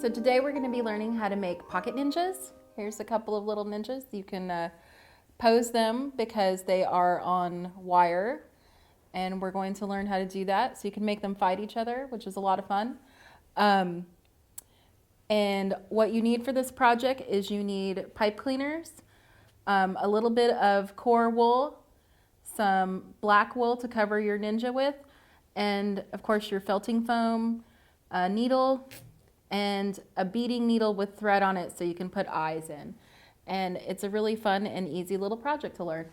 So today we're going to be learning how to make pocket ninjas. Here's a couple of little ninjas. You can pose them because they are on wire, and we're going to learn how to do that. So you can make them fight each other, which is a lot of fun. And what you need for this project is you need pipe cleaners, a little bit of core wool, some black wool to cover your ninja with, and of course your felting foam, a needle, and a beading needle with thread on it so you can put eyes in. And it's a really fun and easy little project to learn.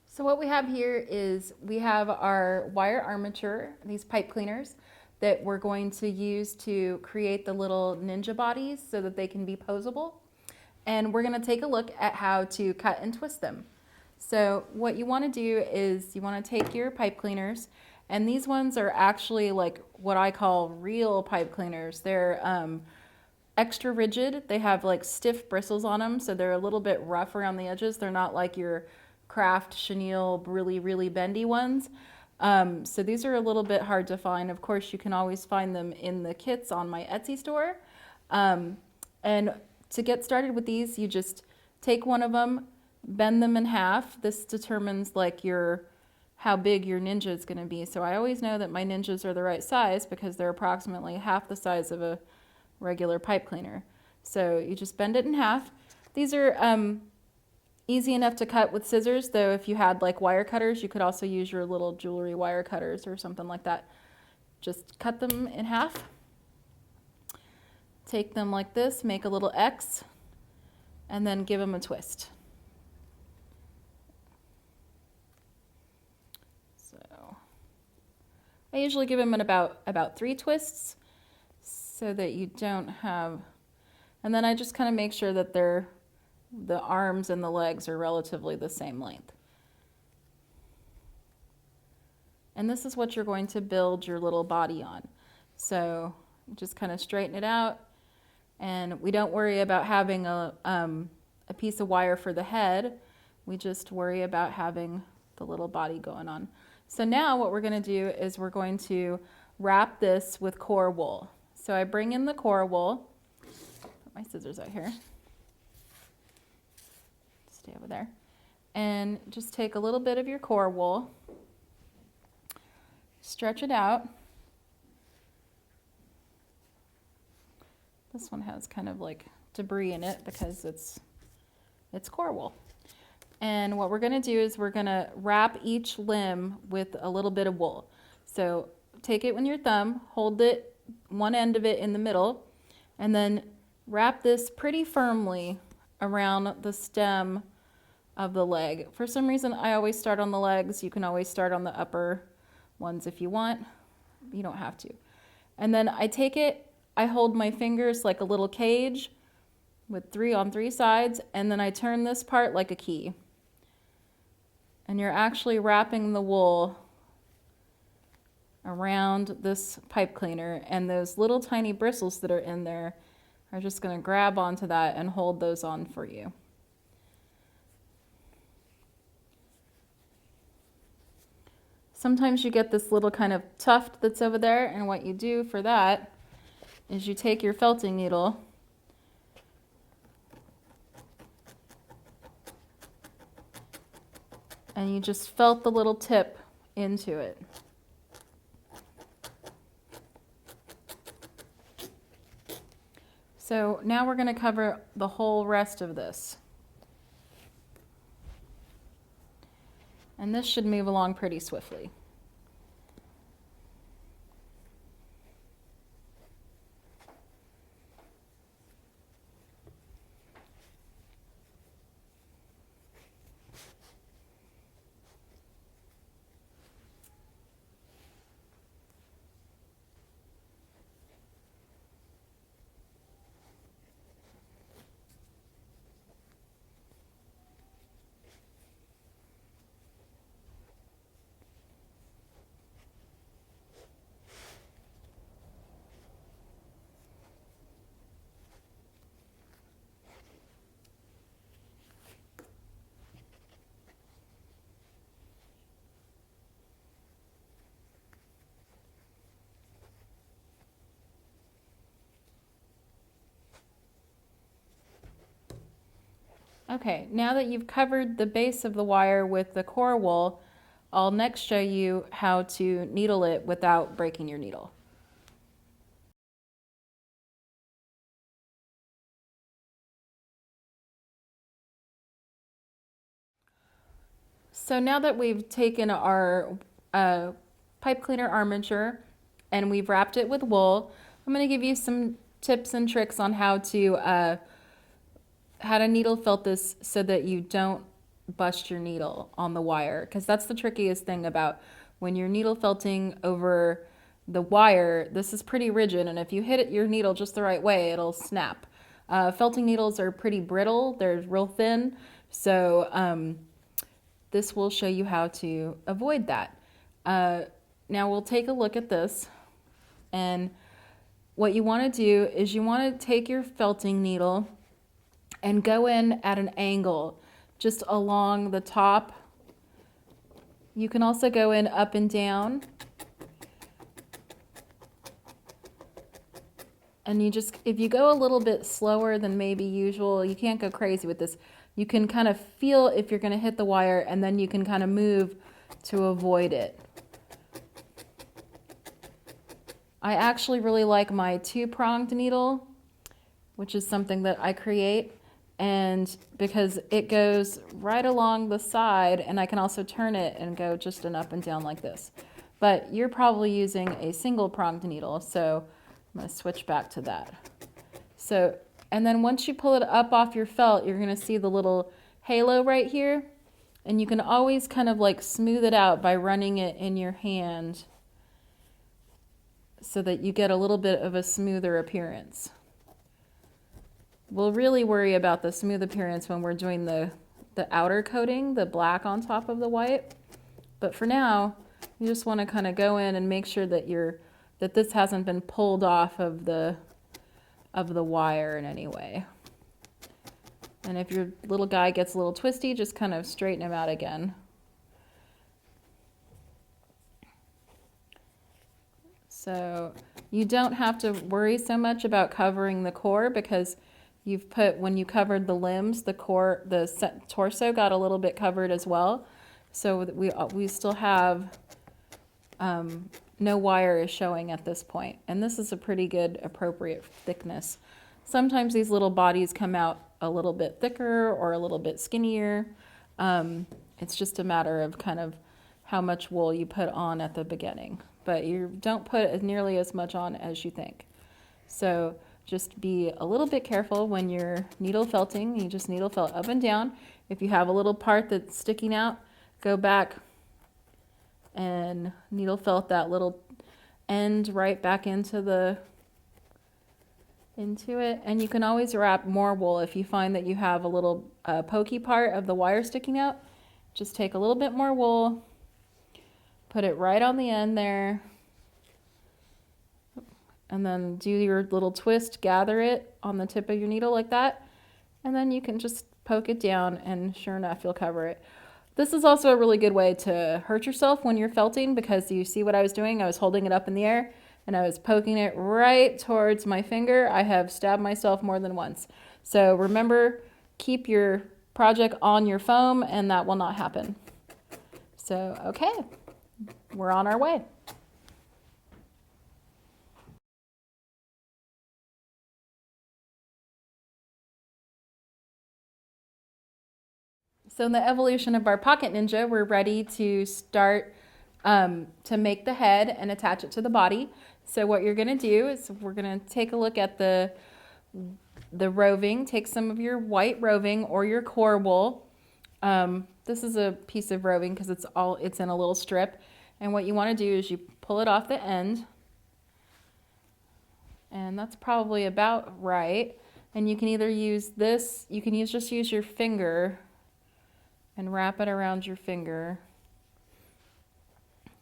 So what we have here is we have our wire armature, these pipe cleaners that we're going to use to create the little ninja bodies so that they can be posable. And we're going to take a look at how to cut and twist them. So what you want to do is you want to take your pipe cleaners, and these ones are actually like what I call real pipe cleaners. They're extra rigid. They have like stiff bristles on them, so they're a little bit rough around the edges. They're not like your craft chenille really bendy ones. So these are a little bit hard to find. Of course, you can always find them in the kits on my Etsy store. And to get started with these, you just take one of them, bend them in half. This determines like how big your ninja is going to be. So I always know that my ninjas are the right size because they're approximately half the size of a regular pipe cleaner. So you just bend it in half. These are easy enough to cut with scissors, though if you had like wire cutters, you could also use your little jewelry wire cutters or something like that. Just cut them in half. Take them like this, make a little X, and then give them a twist. So I usually give them in about 3 twists so that you don't have, and then I just kind of make sure that the arms and the legs are relatively the same length. And this is what you're going to build your little body on. So just kind of straighten it out. And we don't worry about having a piece of wire for the head. We just worry about having the little body going on. So now what we're going to do is we're going to wrap this with core wool. So I bring in the core wool. Put my scissors out here. Stay over there. And just take a little bit of your core wool. Stretch it out. This one has kind of like debris in it because it's core wool. And what we're going to do is we're going to wrap each limb with a little bit of wool. So take it with your thumb, hold it, one end of it in the middle, and then wrap this pretty firmly around the stem of the leg. For some reason, I always start on the legs. You can always start on the upper ones if you want. You don't have to. And then I take it, I hold my fingers like a little cage with 3 on 3 sides, and then I turn this part like a key. And you're actually wrapping the wool around this pipe cleaner, and those little tiny bristles that are in there are just going to grab onto that and hold those on for you. Sometimes you get this little kind of tuft that's over there, and what you do for that is you take your felting needle and you just felt the little tip into it. So now we're going to cover the whole rest of this. And this should move along pretty swiftly. Okay, now that you've covered the base of the wire with the core wool, I'll next show you how to needle it without breaking your needle. So now that we've taken our pipe cleaner armature and we've wrapped it with wool, I'm going to give you some tips and tricks on how to needle felt this so that you don't bust your needle on the wire, because that's the trickiest thing about when you're needle felting over the wire. This is pretty rigid, and if you hit your needle just the right way, it'll snap. Felting needles are pretty brittle, they're real thin, so this will show you how to avoid that. Now we'll take a look at this, and what you want to do is you want to take your felting needle and go in at an angle just along the top. You can also go in up and down. And you just, if you go a little bit slower than maybe usual, you can't go crazy with this. You can kind of feel if you're going to hit the wire, and then you can kind of move to avoid it. I actually really like my two-pronged needle, which is something that I create, and because it goes right along the side, and I can also turn it and go just an up and down like this. But you're probably using a single-pronged needle, so I'm going to switch back to that. So, and then once you pull it up off your felt, you're going to see the little halo right here, and you can always kind of like smooth it out by running it in your hand so that you get a little bit of a smoother appearance. We'll really worry about the smooth appearance when we're doing the outer coating, the black on top of the white. But for now, you just want to kind of go in and make sure that that this hasn't been pulled off of the wire in any way. And if your little guy gets a little twisty, just kind of straighten him out again. So you don't have to worry so much about covering the core, because you've put, when you covered the limbs, the core, the torso got a little bit covered as well. So we still have, no wire is showing at this point. And this is a pretty good appropriate thickness. Sometimes these little bodies come out a little bit thicker or a little bit skinnier. It's just a matter of kind of how much wool you put on at the beginning. But you don't put nearly as much on as you think. So just be a little bit careful when you're needle felting. You just needle felt up and down. If you have a little part that's sticking out, go back and needle felt that little end right back into it. And you can always wrap more wool if you find that you have a little pokey part of the wire sticking out. Just take a little bit more wool, put it right on the end there, and then do your little twist, gather it on the tip of your needle like that, and then you can just poke it down, and sure enough, you'll cover it. This is also a really good way to hurt yourself when you're felting, because you see what I was doing? I was holding it up in the air, and I was poking it right towards my finger. I have stabbed myself more than once. So remember, keep your project on your foam, and that will not happen. So, okay, we're on our way. So in the evolution of our Pocket Ninja, we're ready to start to make the head and attach it to the body. So what you're going to do is we're going to take a look at the roving. Take some of your white roving or your core wool. This is a piece of roving because it's in a little strip. And what you want to do is you pull it off the end. And that's probably about right. And you can either use this, you can just use your finger and wrap it around your finger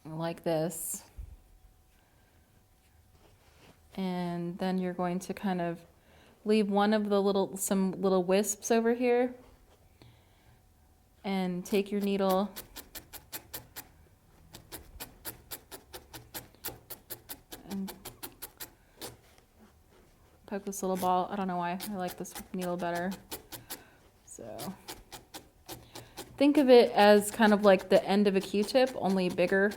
like this. And then you're going to kind of leave one of the some little wisps over here, and take your needle and poke this little ball. I don't know why I like this needle better. So think of it as kind of like the end of a Q-tip, only bigger.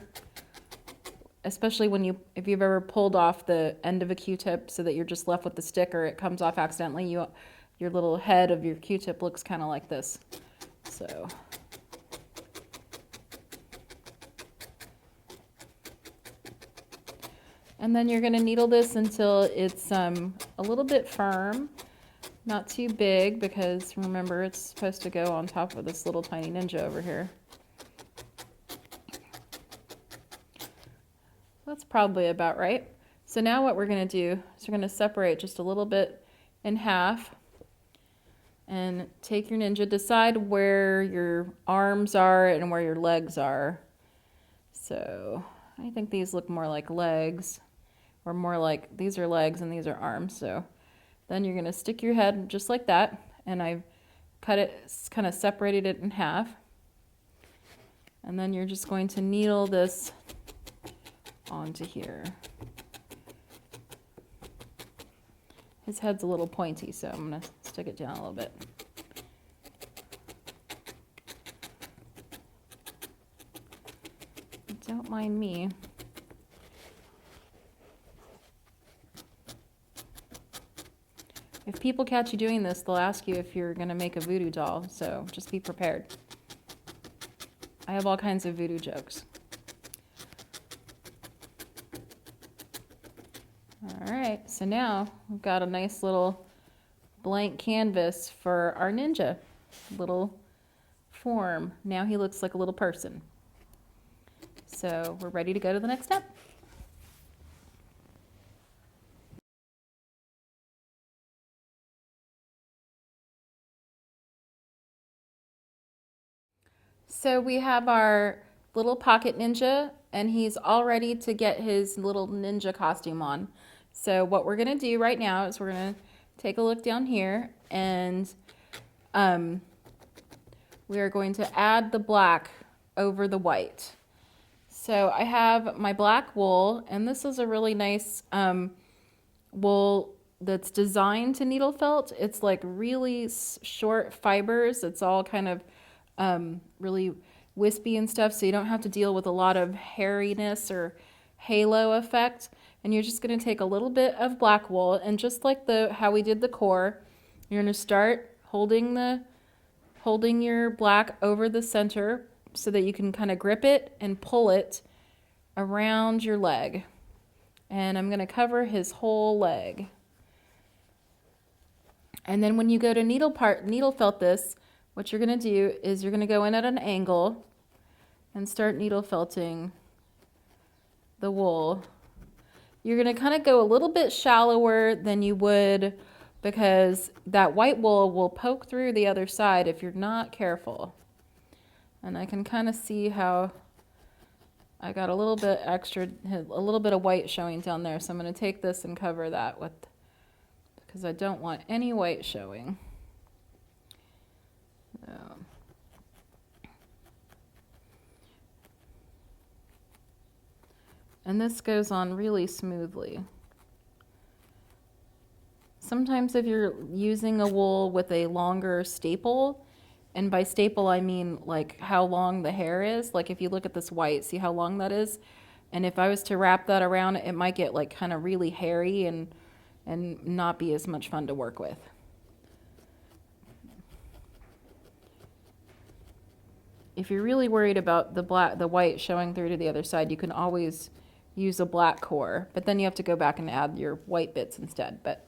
Especially if you've ever pulled off the end of a Q-tip so that you're just left with the stick, or it comes off accidentally, your little head of your Q-tip looks kind of like this. So and then you're going to needle this until it's a little bit firm, not too big, because remember it's supposed to go on top of this little tiny ninja over here. That's probably about right. So now what we're going to do is we're going to separate just a little bit in half and take your ninja, decide where your arms are and where your legs are. So I think these look more like legs, or more like these are legs and these are arms. So then you're going to stick your head just like that, and I've cut it, kind of separated it in half. And then you're just going to needle this onto here. His head's a little pointy, so I'm going to stick it down a little bit. Don't mind me. If people catch you doing this, they'll ask you if you're going to make a voodoo doll, so just be prepared. I have all kinds of voodoo jokes. All right, so now we've got a nice little blank canvas for our ninja, little form. Now he looks like a little person. So we're ready to go to the next step. So we have our little pocket ninja, and he's all ready to get his little ninja costume on. So what we're going to do right now is we're going to take a look down here, and we are going to add the black over the white. So I have my black wool, and this is a really nice wool that's designed to needle felt. It's like really short fibers. It's all kind of really wispy and stuff, so you don't have to deal with a lot of hairiness or halo effect. And you're just going to take a little bit of black wool, and just like how we did the core, you're going to start holding your black over the center so that you can kind of grip it and pull it around your leg. And I'm going to cover his whole leg. And then when you go to needle felt this, what you're going to do is you're going to go in at an angle and start needle felting the wool. You're going to kind of go a little bit shallower than you would, because that white wool will poke through the other side if you're not careful. And I can kind of see how I got a little bit extra, a little bit of white showing down there. So I'm going to take this and cover that because I don't want any white showing. And this goes on really smoothly. Sometimes if you're using a wool with a longer staple, and by staple I mean like how long the hair is, like if you look at this white, see how long that is? And if I was to wrap that around, it might get like kind of really hairy and not be as much fun to work with. If you're really worried about the white showing through to the other side, you can always use a black core, but then you have to go back and add your white bits instead. But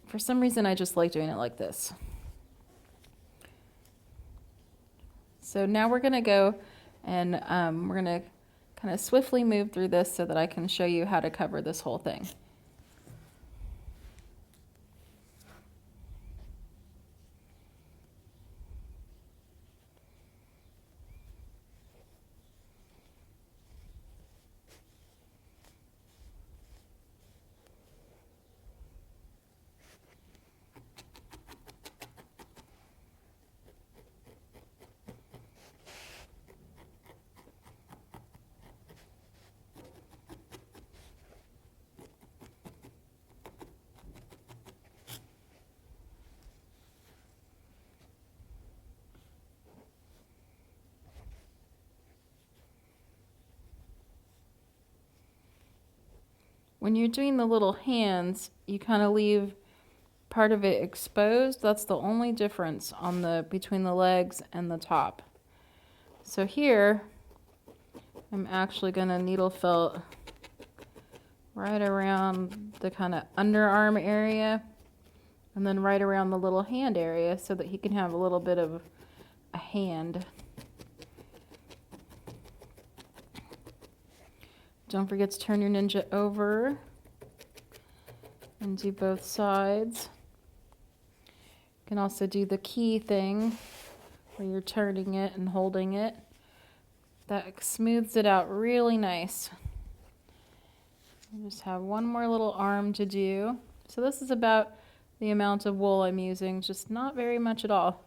for some reason, I just like doing it like this. So now we're going to go and we're going to kind of swiftly move through this so that I can show you how to cover this whole thing. when you're doing the little hands, you kind of leave part of it exposed. That's the only difference on the between the legs and the top. So here, I'm actually going to needle felt right around the kind of underarm area and then right around the little hand area so that he can have a little bit of a hand. Don't forget to turn your ninja over and do both sides. You can also do the key thing where you're turning it and holding it. That smooths it out really nice. I just have one more little arm to do. So this is about the amount of wool I'm using, just not very much at all.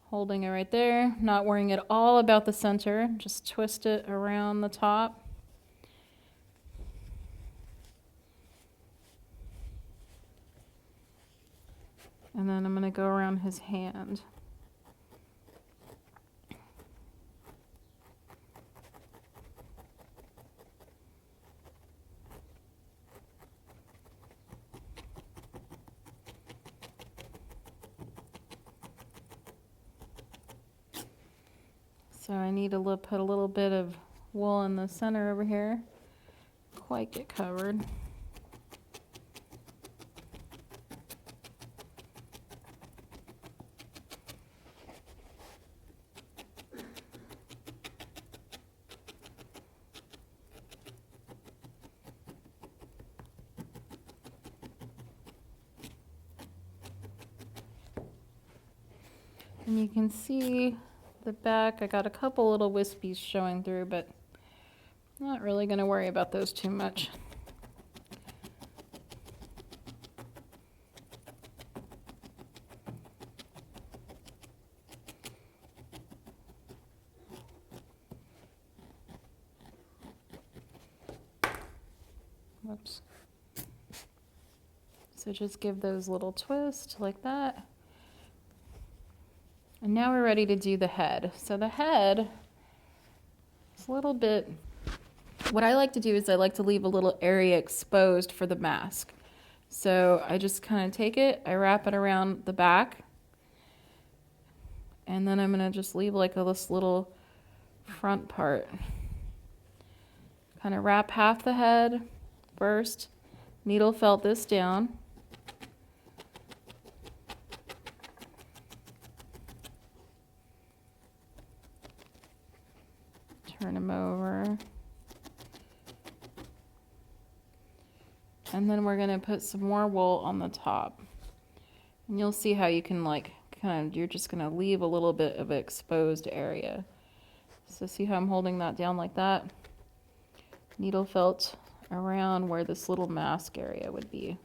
Holding it right there, not worrying at all about the center, just twist it around the top. And then I'm going to go around his hand. So I need to put a little bit of wool in the center over here. Quite get covered. And you can see the back, I got a couple little wispies showing through, but I'm not really going to worry about those too much. Whoops. So just give those little twists like that. And now we're ready to do the head. So the head is a little bit, what I like to do is I like to leave a little area exposed for the mask. So I just kind of take it, I wrap it around the back, and then I'm gonna just leave like this little front part. Kind of wrap half the head first, needle felt this down. Turn them over. And then we're going to put some more wool on the top. And you'll see how you can you're just going to leave a little bit of exposed area. So see how I'm holding that down like that? Needle felt around where this little mask area would be.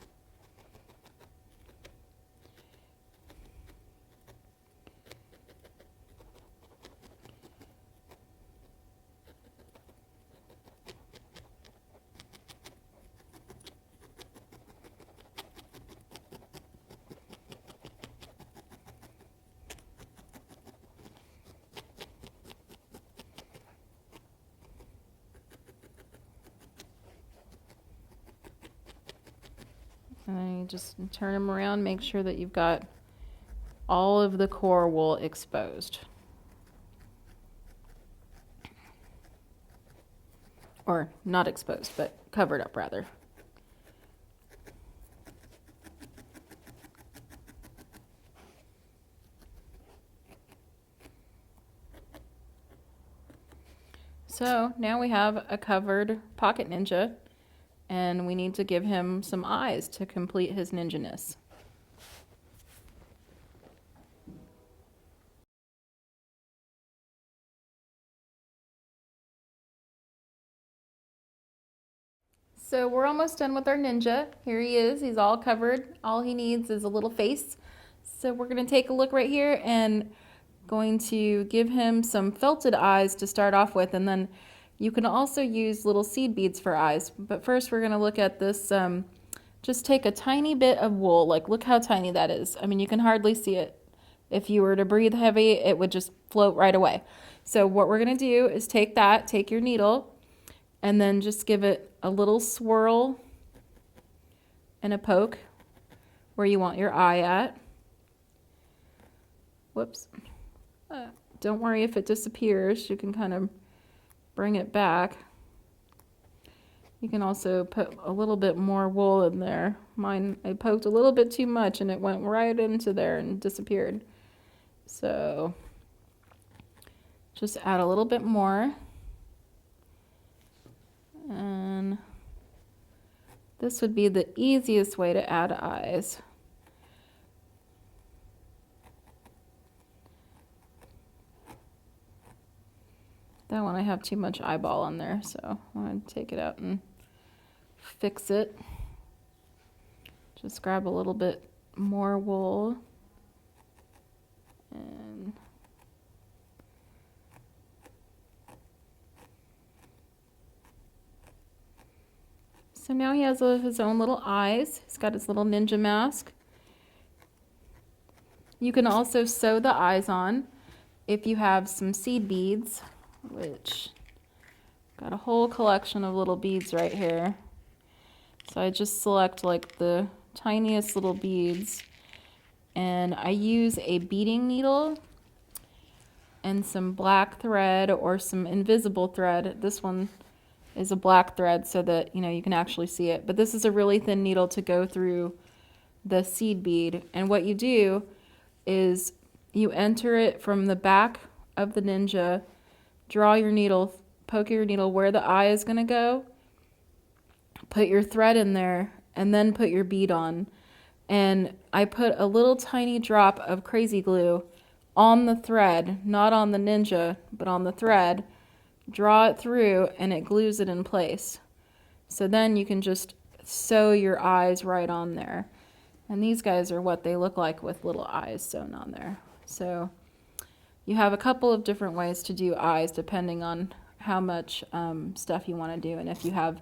And then you just turn them around, make sure that you've got all of the core wool exposed. Or not exposed, but covered up rather. So now we have a covered pocket ninja, and we need to give him some eyes to complete his ninja-ness. So we're almost done with our ninja. Here he is. He's all covered. All he needs is a little face. So we're going to take a look right here and going to give him some felted eyes to start off with, and then you can also use little seed beads for eyes. But first we're going to look at this. Just take a tiny bit of wool. Like, look how tiny that is. I mean, you can hardly see it. If you were to breathe heavy, it would just float right away. So what we're going to do is take your needle, and then just give it a little swirl and a poke where you want your eye at. Whoops. Don't worry if it disappears. You can kind of bring it back. You can also put a little bit more wool in there. Mine, I poked a little bit too much and it went right into there and disappeared. So just add a little bit more. And this would be the easiest way to add eyes. That one I have too much eyeball on there, so I want to take it out and fix it. Just grab a little bit more wool. And so now he has his own little eyes. He's got his little ninja mask. You can also sew the eyes on if you have some seed beads, which got a whole collection of little beads right here. So I just select like the tiniest little beads, and I use a beading needle and some black thread or some invisible thread. This one is a black thread so that you can actually see it, but this is a really thin needle to go through the seed bead. And what you do is you enter it from the back of the ninja, draw your needle, poke your needle where the eye is going to go, put your thread in there, and then put your bead on. And I put a little tiny drop of crazy glue on the thread, not on the ninja, but on the thread, draw it through, and it glues it in place. So then you can just sew your eyes right on there. And these guys are what they look like with little eyes sewn on there. So you have a couple of different ways to do eyes depending on how much stuff you want to do and if you have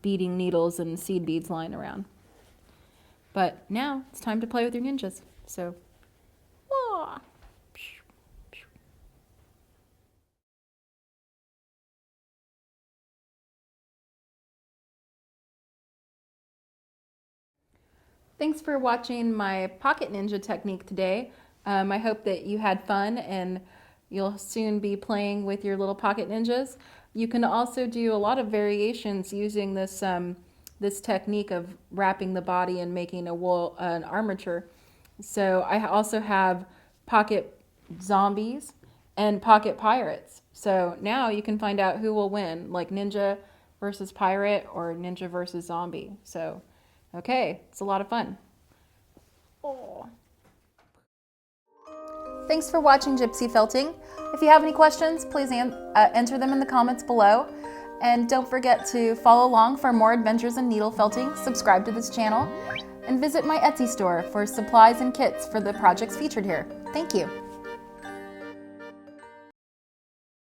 beading needles and seed beads lying around. But now it's time to play with your ninjas. So, wah! Thanks for watching my pocket ninja technique today. I hope that you had fun and you'll soon be playing with your little pocket ninjas. You can also do a lot of variations using this this technique of wrapping the body and making an armature. So I also have pocket zombies and pocket pirates. So now you can find out who will win, like ninja versus pirate or ninja versus zombie. So, okay, it's a lot of fun. Oh. Thanks for watching GypsyFelting. If you have any questions, please enter them in the comments below. And don't forget to follow along for more adventures in needle felting, subscribe to this channel, and visit my Etsy store for supplies and kits for the projects featured here. Thank you.